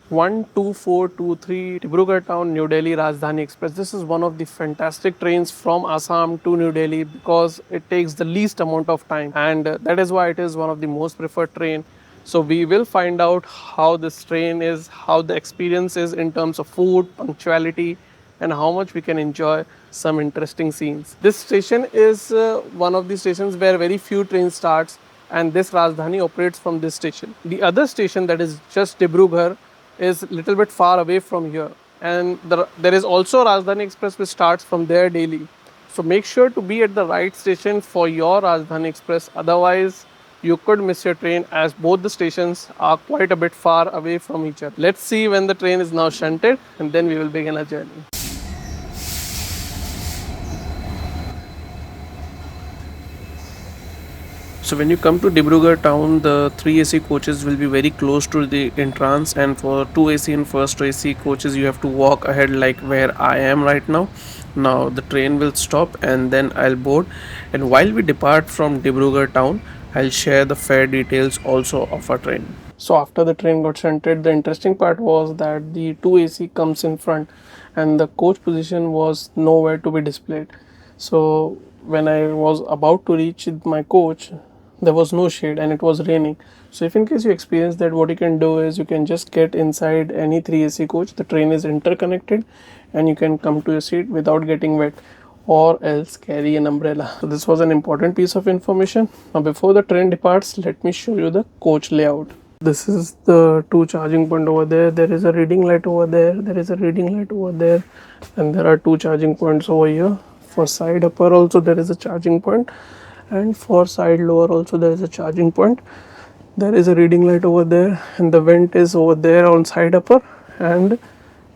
12423 Dibrugarh town, New Delhi Rajdhani Express. This is one of the fantastic trains from Assam to New Delhi because it takes the least amount of time, and that is why it is one of the most preferred train. So we will find out how this train is, how the experience is in terms of food, punctuality, and how much we can enjoy some interesting scenes. This station is one of the stations where very few trains starts, and this Rajdhani operates from this station. The other station, that is just Dibrugarh, is a little bit far away from here, and there is also Rajdhani Express which starts from there daily. So make sure to be at the right station for your Rajdhani Express, otherwise you could miss your train as both the stations are quite a bit far away from each other. Let's see when the train is now shunted, and then we will begin our journey. So when you come to Dibrugarh town, the 3 AC coaches will be very close to the entrance, and for 2 AC and first AC coaches you have to walk ahead like where I am right now. Now the train will stop and then I'll board, and while we depart from Dibrugarh town, I'll share the fare details also of our train. So after the train got shunted, the interesting part was that the 2 AC comes in front and the coach position was nowhere to be displayed. So when I was about to reach my coach, there was no shade and it was raining. So if in case you experience that, what you can do is you can just get inside any 3 AC coach. The train is interconnected and you can come to your seat without getting wet, or else carry an umbrella. So this was an important piece of information. Now before the train departs, let me show you the coach layout. This is the 2 charging point over there. There is a reading light over there. There is a reading light over there, and there are 2 charging points over here. For side upper also there is a charging point, and for side lower also there is a charging point. There is a reading light over there, and the vent is over there on side upper, and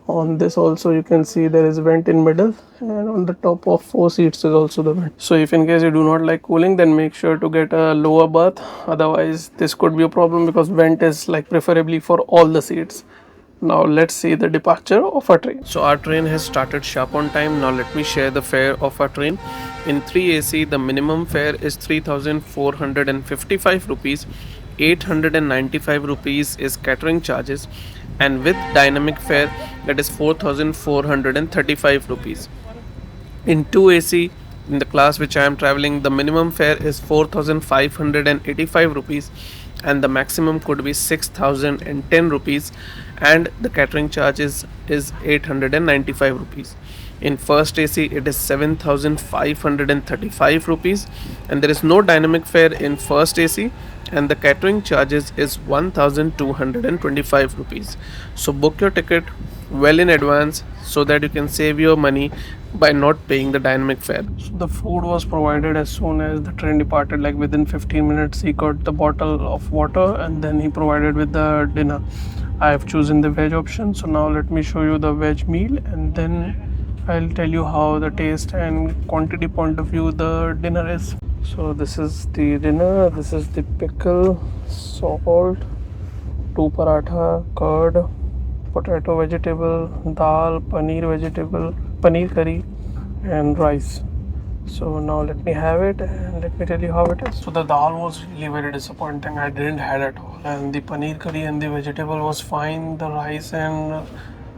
on this also you can see there is vent in middle, and on the top of 4 seats is also the vent. So if in case you do not like cooling, then make sure to get a lower berth, otherwise this could be a problem because vent is like preferably for all the seats. Now let's see the departure of our train. So our train has started sharp on time. Now let me share the fare of our train. In 3 AC, the minimum fare is 3,455 rupees. 895 rupees is catering charges, and with dynamic fare that is 4,435 rupees. In 2 AC, in the class which I am traveling, the minimum fare is 4,585 rupees and the maximum could be 6,010 rupees, and the catering charges is 895 rupees. In first AC it is 7,535 rupees, and there is no dynamic fare in first AC, and the catering charges is 1,225 rupees. So book your ticket well in advance so that you can save your money by not paying the dynamic fare. So the food was provided as soon as the train departed, like within 15 minutes he got the bottle of water and then he provided with the dinner. I have chosen the veg option, so now let me show you the veg meal and then I'll tell you how the taste and quantity point of view the dinner is. So this is the dinner. This is the pickle, salt, 2 paratha, curd, potato vegetable, dal, paneer curry and rice. So now let me have it and let me tell you how it is. So the dal was really very disappointing. I didn't had at all, and the paneer curry and the vegetable was fine. The rice and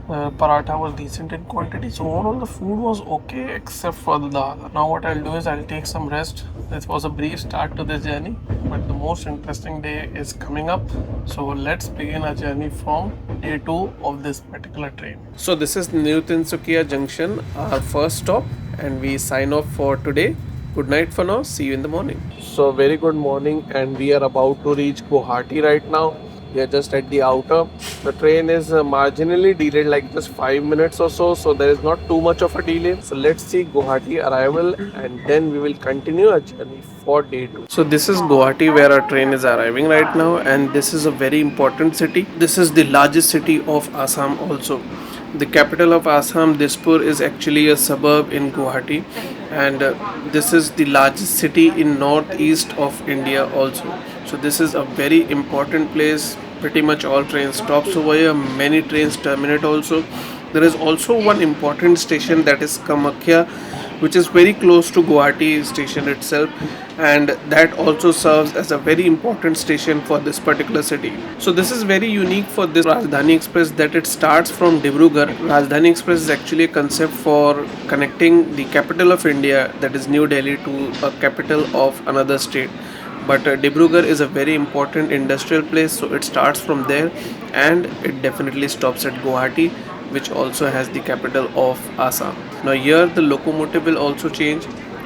paratha was decent in quantity. So overall the food was okay except for the dal. Now what I'll do is I'll take some rest. This was a brief start to this journey, but the most interesting day is coming up. So let's begin our journey from day 2 of this particular train. So this is New Tinsukia Junction, our first stop, and we sign off for today. Good night for now. See you in the morning. So very good morning, and we are about to reach Guwahati right now. We are just at the outer. The train is marginally delayed, like just 5 minutes or so, so there is not too much of a delay. So let's see Guwahati arrival and then we will continue our journey for day 2. So this is Guwahati where our train is arriving right now, and this is a very important city. This is the largest city of Assam also. The capital of Assam, Dispur, is actually a suburb in Guwahati, and this is the largest city in northeast of India also. So this is a very important place. Pretty much all trains stops over here. Many trains terminate also. There is also one important station, that is Kamakhya, which is very close to Guwahati station itself, and that also serves as a very important station for this particular city. So this is very unique for this Rajdhani Express that it starts from Dibrugarh. Rajdhani Express is actually a concept for connecting the capital of India, that is New Delhi, to a capital of another state. But Dibrugarh is a very important industrial place, so it starts from there and it definitely stops at Guwahati, which also has the capital of Assam. Now here the locomotive will also change.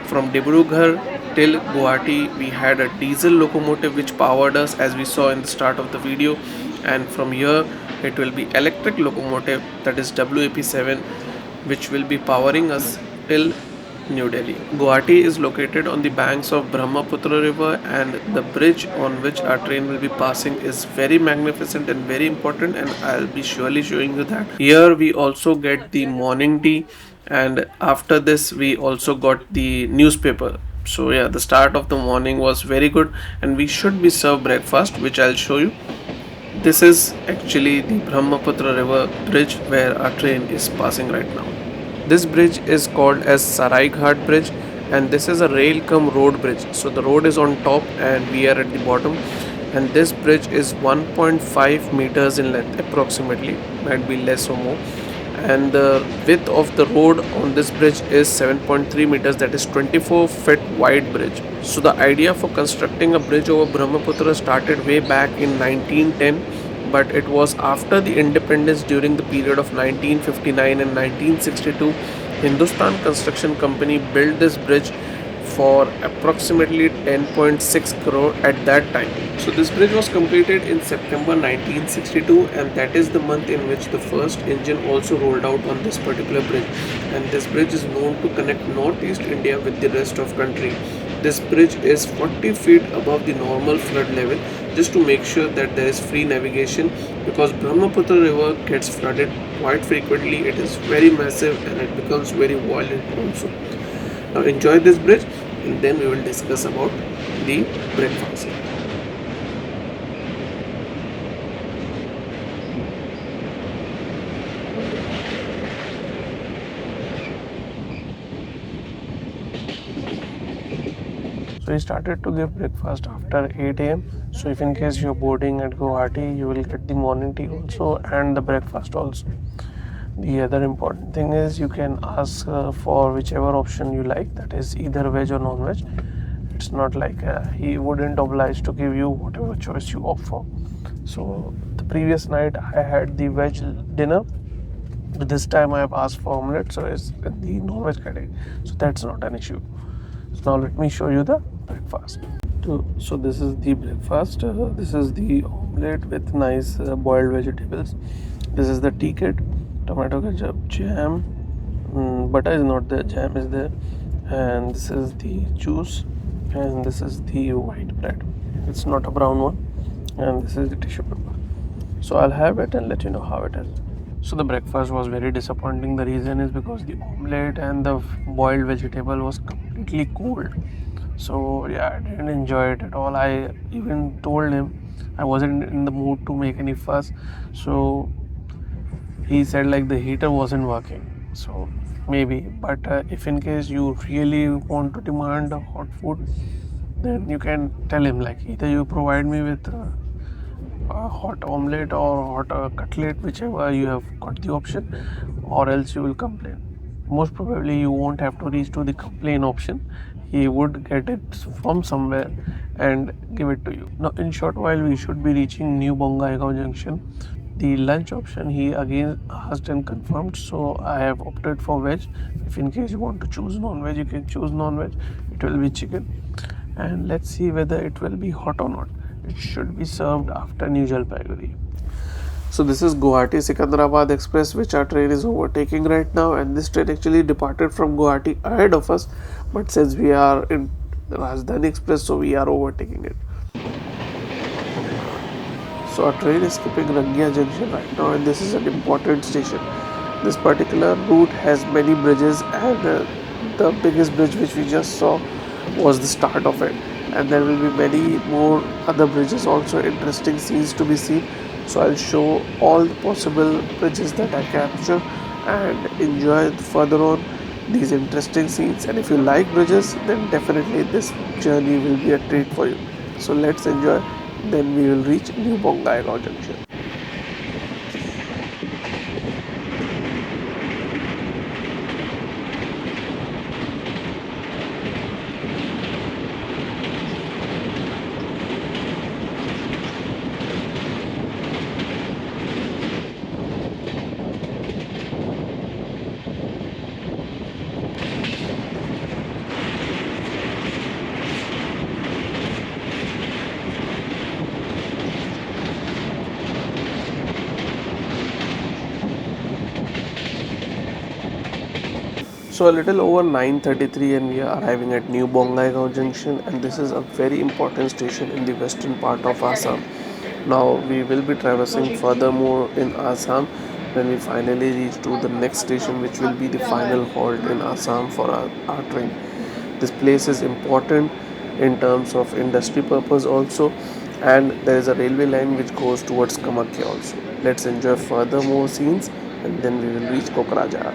From Dibrugarh till Guwahati we had a diesel locomotive which powered us, as we saw in the start of the video, and from here it will be electric locomotive, that is WAP7, which will be powering us till New Delhi. Guwahati is located on the banks of Brahmaputra river, and the bridge on which our train will be passing is very magnificent and very important, and I'll be surely showing you that. Here we also get the morning tea, and after this we also got the newspaper. So yeah, the start of the morning was very good, and we should be served breakfast, which I'll show you. This is actually the Brahmaputra river bridge where our train is passing right now. This bridge is called as Sarai Ghat bridge, and this is a rail cum road bridge. So the road is on top and we are at the bottom, and this bridge is 1.5 meters in length approximately, might be less or more, and the width of the road on this bridge is 7.3 meters, that is 24-foot wide bridge. So the idea for constructing a bridge over Brahmaputra started way back in 1910, but it was after the independence during the period of 1959 and 1962. Hindustan Construction Company built this bridge for approximately 10.6 crore at that time. So this bridge was completed in September 1962, and that is the month in which the first engine also rolled out on this particular bridge. And this bridge is known to connect northeast India with the rest of country. This bridge is 40 feet above the normal flood level, just to make sure that there is free navigation, because Brahmaputra river gets flooded quite frequently. It is very massive and it becomes very violent also. Now enjoy this bridge, and then we will discuss about the breakfast. So we started to give breakfast after 8 a.m. So if in case you're boarding at Guwahati, you will get the morning tea also and the breakfast also. The other important thing is you can ask for whichever option you like, that is either veg or non-veg. It's not like he wouldn't oblige to give you whatever choice you opt for. So the previous night I had the veg dinner. This time I have asked for omelette, so it's in the non-veg category. So that's not an issue. So now let me show you the breakfast. So this is the breakfast. This is the omelette with nice boiled vegetables. This is the tea kit, tomato ketchup, jam, butter is not there, jam is there, and this is the juice, and this is the white bread. It's not a brown one, and this is the tissue paper. So I'll have it and let you know how it is. So the breakfast was very disappointing. The reason is because the omelette and the boiled vegetable was completely cold. So yeah, I didn't enjoy it at all. I even told him I wasn't in the mood to make any fuss. So he said like the heater wasn't working. So maybe, but if in case you really want to demand a hot food, then you can tell him like either you provide me with a hot omelette or hot cutlet, whichever you have got the option, or else you will complain. Most probably you won't have to reach to the complain option. He would get it from somewhere and give it to you. Now in short while we should be reaching New Bongaigaon Junction, the lunch option he again asked and confirmed, so I have opted for veg. If in case you want to choose non-veg, you can choose non-veg. It will be chicken, and let's see whether it will be hot or not. It should be served after New Jalpaiguri. So this is Guwahati Secunderabad Express, which our train is overtaking right now, and this train actually departed from Guwahati ahead of us, but since we are in Rajdhani Express, so we are overtaking it. So our train is skipping Rangia Junction right now, and this is an important station. This particular route has many bridges, and the biggest bridge which we just saw was the start of it, and there will be many more other bridges also, interesting scenes to be seen. So I'll show all the possible bridges that I capture and enjoy further on these interesting scenes. And if you like bridges, then definitely this journey will be a treat for you. So let's enjoy. Then we will reach New Bongaigaon Junction. So a little over 9:33 and we are arriving at New Bongaigaon Junction, and this is a very important station in the western part of Assam. Now we will be traversing furthermore in Assam when we finally reach to the next station, which will be the final halt in Assam for our train. This place is important in terms of industry purpose also, and there is a railway line which goes towards Kamakya also. Let's enjoy furthermore scenes and then we will reach Kokrajhar.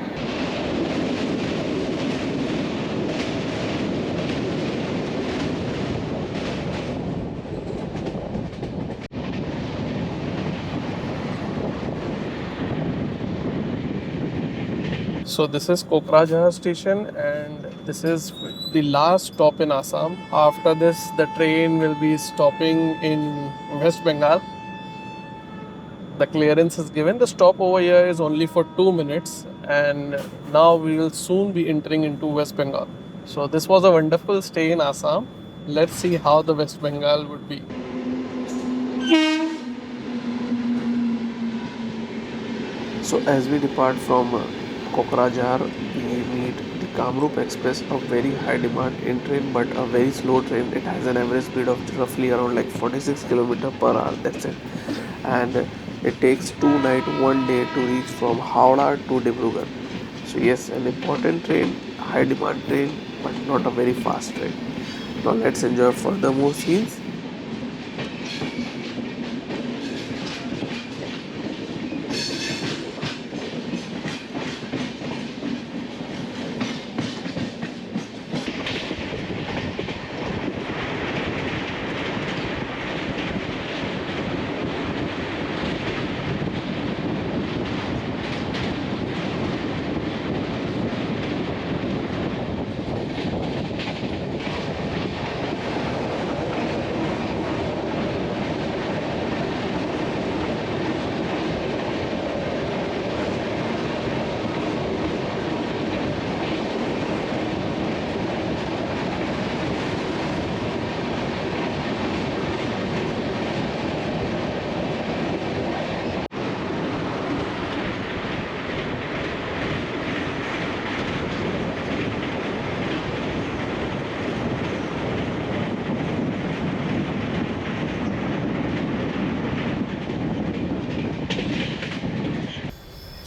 So this is Kokrajhar station, and this is the last stop in Assam. After this, the train will be stopping in West Bengal. The clearance is given. The stop over here is only for 2 minutes, and now we will soon be entering into West Bengal. So this was a wonderful stay in Assam. Let's see how the West Bengal would be. So as we depart from Kokrajhar, we meet the Kamrup Express, a very high demand in train but a very slow train. It has an average speed of roughly around like 46 km per hour. That's it. And it takes 2 nights, 1 day to reach from Howrah to Dibrugarh. So yes, an important train, high demand train, but not a very fast train. Now let's enjoy furthermore scenes.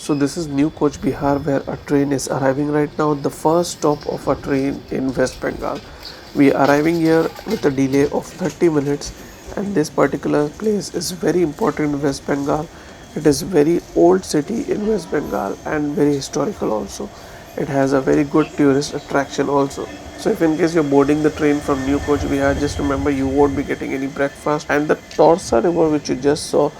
So this is New Coach Bihar, where a train is arriving right now. The first stop of a train in West Bengal. We are arriving here with a delay of 30 minutes, and this particular place is very important in West Bengal. It is very old city in West Bengal and very historical also. It has a very good tourist attraction also. So if in case you're boarding the train from New Coach Bihar, just remember you won't be getting any breakfast. And the Torsa river which you just saw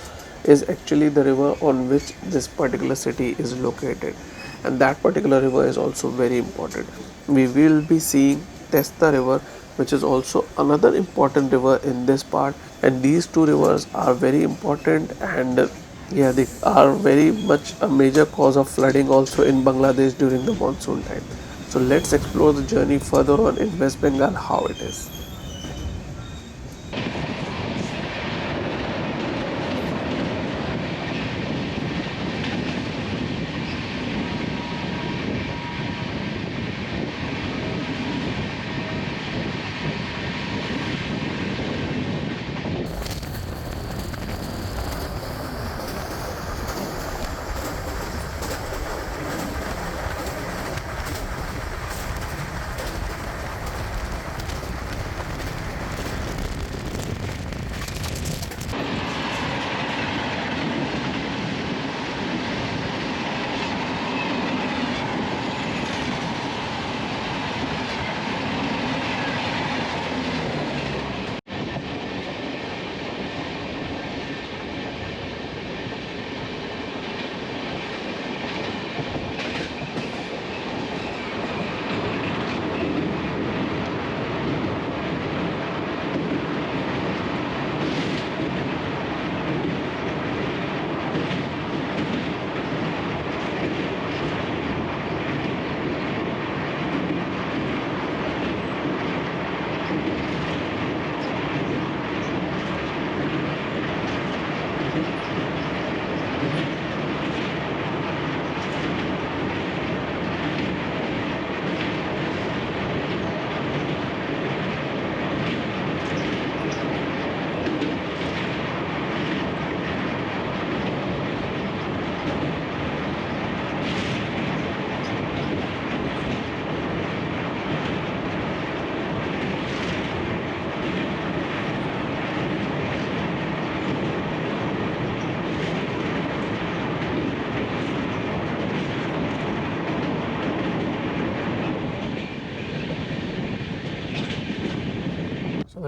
is actually the river on which this particular city is located, and that particular river is also very important. We will be seeing Testa river, which is also another important river in this part, and these two rivers are very important, and yeah, they are very much a major cause of flooding also in Bangladesh during the monsoon time. So let's explore the journey further on in West Bengal, how it is.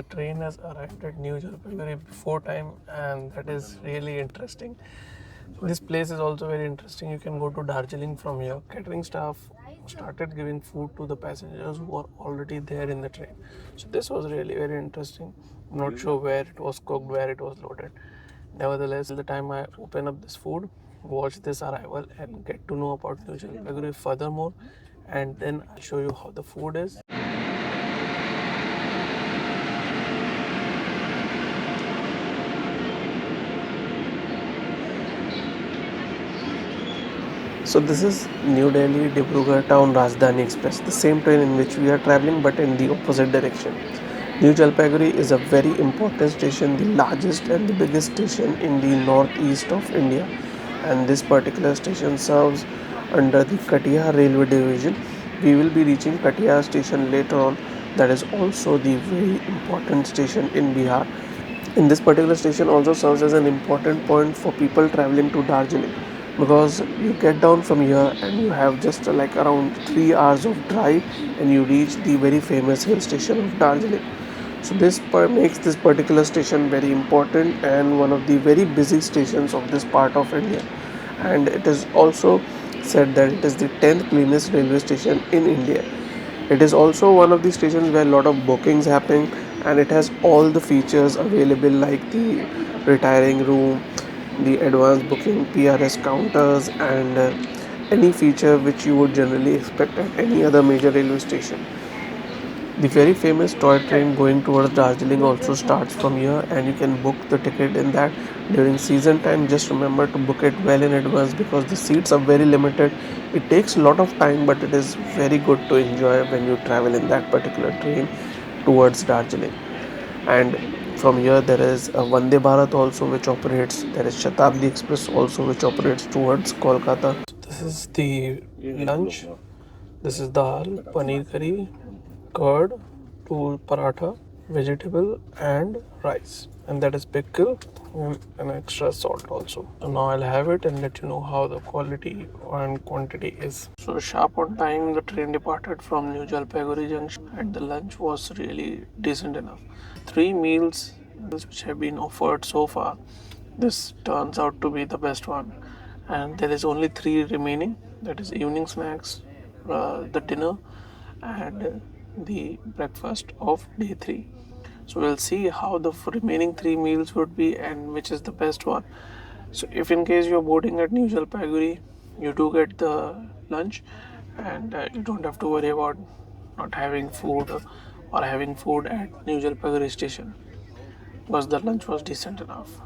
train has arrived at New Jalpaiguri before time, and that is really interesting. This place is also very interesting. You can go to Darjeeling from here. Catering staff started giving food to the passengers who were already there in the train. So this was really very interesting. I'm not sure where it was cooked, where it was loaded. Nevertheless, the time I open up this food, watch this arrival and get to know about New Jalpaiguri furthermore, and then I'll show you how the food is. So this is New Delhi Dibrugarh town Rajdhani Express, the same train in which we are traveling but in the opposite direction. New Jalpaiguri is a very important station, the largest and the biggest station in the northeast of India, and this particular station serves under the Katihar railway division. We will be reaching Katihar station later on. That is also the very important station in Bihar. In this particular station also serves as an important point for people traveling to Darjeeling, because you get down from here and you have just like around 3 hours of drive and you reach the very famous hill station of Darjeeling. So this makes this particular station very important and one of the very busy stations of this part of India. And it is also said that it is the 10th cleanest railway station in India. It is also one of the stations where a lot of bookings happen, and it has all the features available like the retiring room, the advanced booking, PRS counters, and any feature which you would generally expect at any other major railway station. The very famous toy train going towards Darjeeling also starts from here, and you can book the ticket in that during season time. Just remember to book it well in advance because the seats are very limited. It takes a lot of time, but it is very good to enjoy when you travel in that particular train towards Darjeeling. And from here there is a Vande Bharat also which operates. There is Shatabdi Express also which operates towards Kolkata. This is the lunch. This is dal, paneer curry, curd, two paratha, vegetable and rice, and that is pickle and an extra salt also. So now I'll have it and let you know how the quality and quantity is. So sharp on time the train departed from New Jalpaiguri Junction and the lunch was really decent enough. Three meals which have been offered so far, this turns out to be the best one, and there is only three remaining, that is evening snacks, the dinner and the breakfast of day 3. So we'll see how the remaining 3 meals would be and which is the best one. So if in case you're boarding at New Jalpaiguri, you do get the lunch, and you don't have to worry about not having food or having food at New Jalpaiguri station because the lunch was decent enough.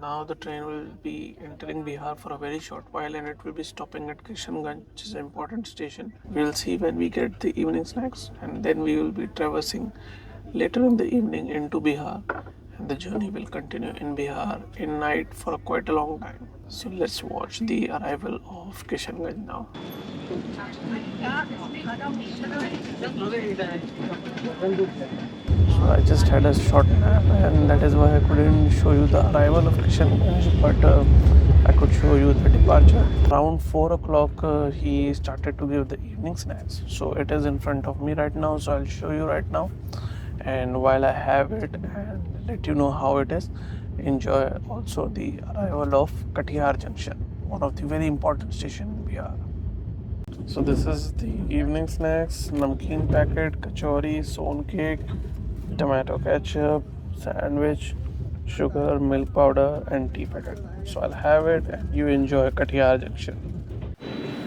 Now the train will be entering Bihar for a very short while and it will be stopping at Kishanganj, which is an important station. We will see when we get the evening snacks, and then we will be traversing later in the evening into Bihar, and the journey will continue in Bihar in night for quite a long time. So let's watch the arrival of Kishanganj now. So I just had a short nap, and that is why I couldn't show you the arrival of Kishanganj, but I could show you the departure. Around 4 o'clock, he started to give the evening snacks. So it is in front of me right now, so I'll show you right now. And while I have it and let you know how it is, enjoy also the arrival of Katihar Junction, one of the very important station in Bihar. So this is the evening snacks: namkeen packet, kachori, son cake, tomato ketchup, sandwich, sugar, milk powder, and tea packet. So I'll have it and you enjoy Katihar Junction.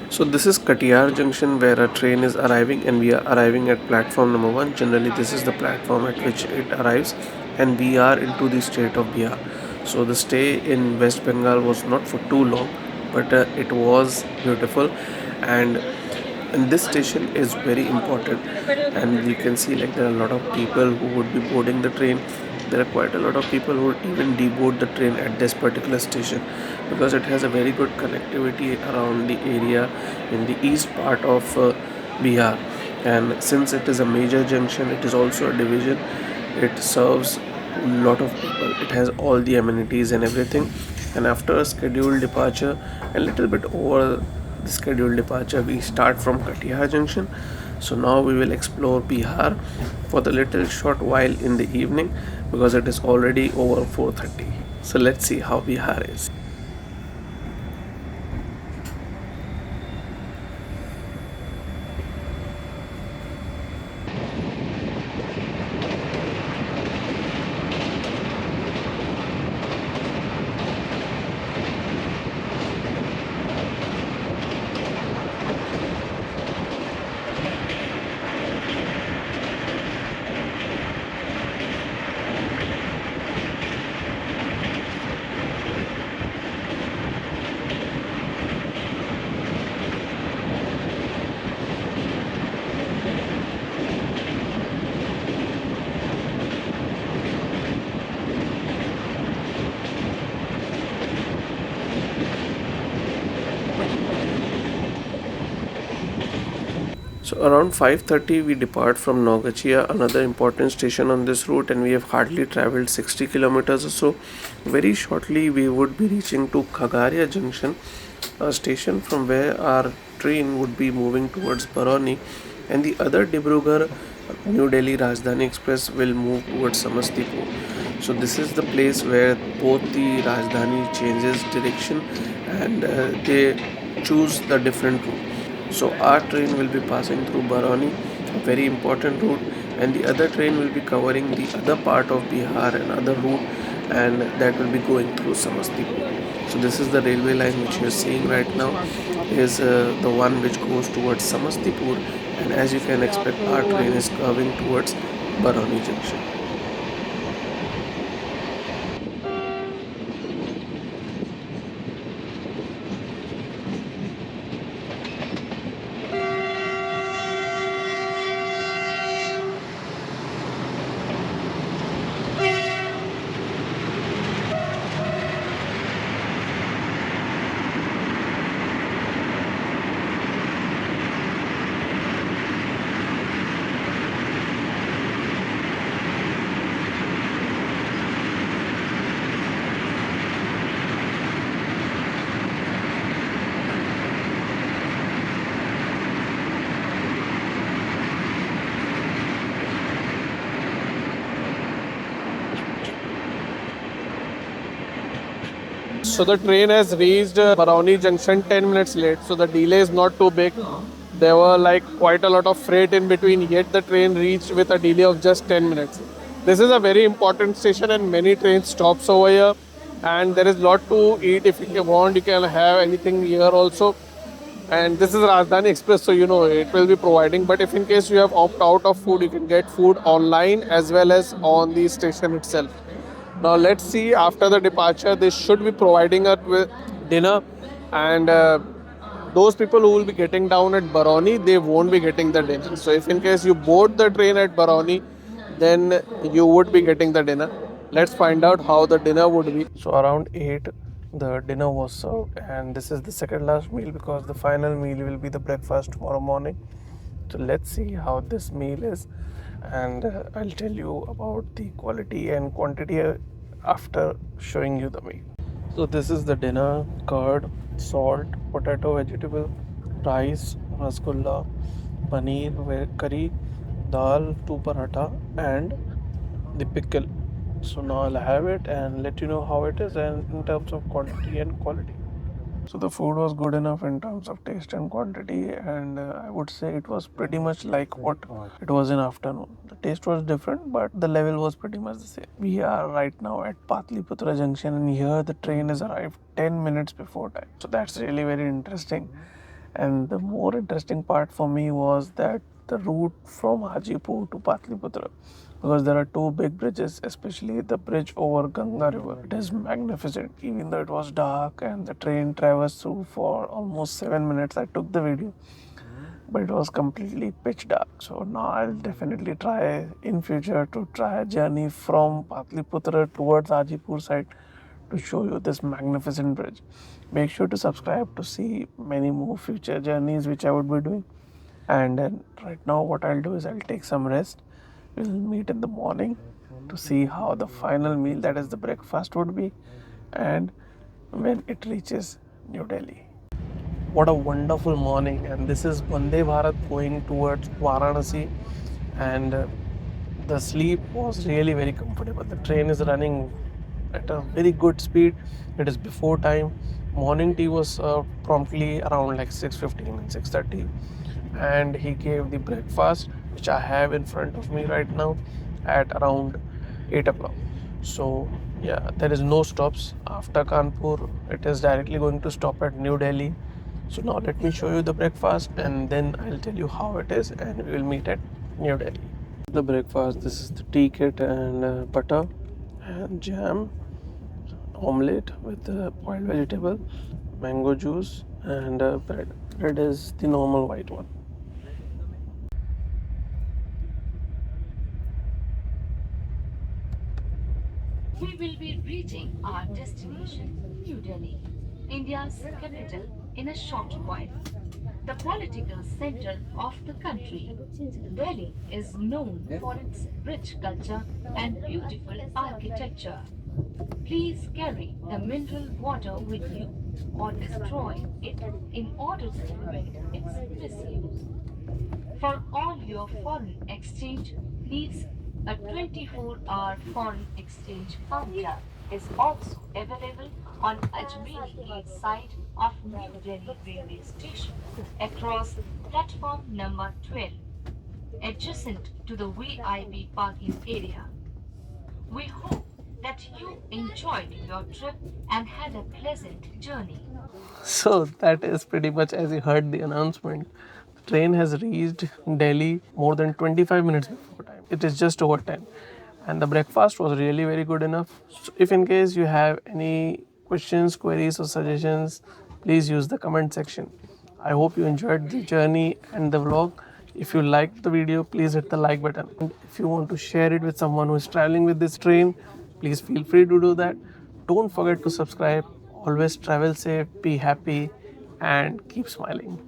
So this is Katihar Junction where a train is arriving and we are arriving at platform number 1. Generally this is the platform at which it arrives and we are into the state of Bihar. So the stay in West Bengal was not for too long, but it was beautiful, and And this station is very important, and you can see like there are a lot of people who would be boarding the train. There are quite a lot of people who would even deboard the train at this particular station because it has a very good connectivity around the area in the east part of Bihar. And since it is a major junction, it is also a division. It serves a lot of people. It has all the amenities and everything. And after a scheduled departure, a little bit over the scheduled departure, we start from Katihar Junction. So now we will explore Bihar for the little short while in the evening because it is already over 4:30. So let's see how Bihar is. So around 5:30 we depart from Naugachia, another important station on this route, and we have hardly traveled 60 kilometers or so. Very shortly we would be reaching to Khagaria Junction, a station from where our train would be moving towards Barauni, and the other Dibrugarh New Delhi Rajdhani Express will move towards Samastipur. So this is the place where both the Rajdhani changes direction and they choose the different route. So our train will be passing through Barauni, a very important route, and the other train will be covering the other part of Bihar and other route, and that will be going through Samastipur. So this is the railway line which you are seeing right now is the one which goes towards Samastipur, and as you can expect, our train is curving towards Barauni Junction. So the train has reached Barauni Junction 10 minutes late. So the delay is not too big. There were like quite a lot of freight in between, yet the train reached with a delay of just 10 minutes. This is a very important station and many trains stops over here. And there is lot to eat. If you want, you can have anything here also. And this is Rajdhani Express, so you know it will be providing. But if in case you have opt out of food, you can get food online as well as on the station itself. Now let's see, after the departure they should be providing us with dinner, and those people who will be getting down at Barauni, they won't be getting the dinner. So if in case you board the train at Barauni, then you would be getting the dinner. Let's find out how the dinner would be. So around 8 the dinner was served, and this is the second last meal because the final meal will be the breakfast tomorrow morning. So let's see how this meal is, and I'll tell you about the quality and quantity after showing you the meal. So this is the dinner: curd, salt, potato, vegetable, rice, rasgulla, paneer, curry, dal, two paratha, and the pickle. So now I'll have it and let you know how it is and in terms of quantity and quality. So the food was good enough in terms of taste and quantity, and I would say it was pretty much like what it was in afternoon. The taste was different, but the level was pretty much the same. We are right now at Patliputra Junction, and here the train has arrived 10 minutes before time. So that's really very interesting. And the more interesting part for me was that the route from Hajipur to Patliputra, because there are two big bridges, especially the bridge over Ganga River. It is magnificent, even though it was dark and the train traversed through for almost 7 minutes. I took the video. but it was completely pitch dark. So now I'll definitely try in future to try a journey from Patliputra towards Ajipur side to show you this magnificent bridge. Make sure to subscribe to see many more future journeys which I would be doing. And then right now what I'll do is I'll take some rest. We'll meet in the morning to see how the final meal, that is the breakfast, would be, and when it reaches New Delhi. What a wonderful morning! And this is Vande Bharat going towards Varanasi, and the sleep was really very comfortable. The train is running at a very good speed. It is before time. Morning tea was promptly around like 6:15 and 6:30, and he gave the breakfast, which I have in front of me right now, at around 8 o'clock. So yeah, there is no stops after Kanpur. It is directly going to stop at New Delhi. So now let me show you the breakfast, and then I'll tell you how it is, and we will meet at New Delhi. The breakfast, this is the tea kit and butter and jam, omelette with boiled vegetable, mango juice, and bread. Bread is the normal white one. We will be reaching our destination, New Delhi, India's capital, in a short while. The political center of the country, Delhi is known for its rich culture and beautiful architecture. Please carry the mineral water with you or destroy it in order to prevent its misuse. For all your foreign exchange needs, a 24-hour foreign exchange counter is also available on Ajmeri Gate side of New Delhi railway station across platform number 12, adjacent to the VIP parking area. We hope that you enjoyed your trip and had a pleasant journey. So that is pretty much as you heard the announcement. The train has reached Delhi more than 25 minutes before time. It is just over 10. And the breakfast was really very good enough. So if in case you have any questions, queries, or suggestions, please use the comment section. I hope you enjoyed the journey and the vlog. If you liked the video, please hit the like button. And if you want to share it with someone who is traveling with this train, please feel free to do that. Don't forget to subscribe. Always travel safe, be happy, and keep smiling.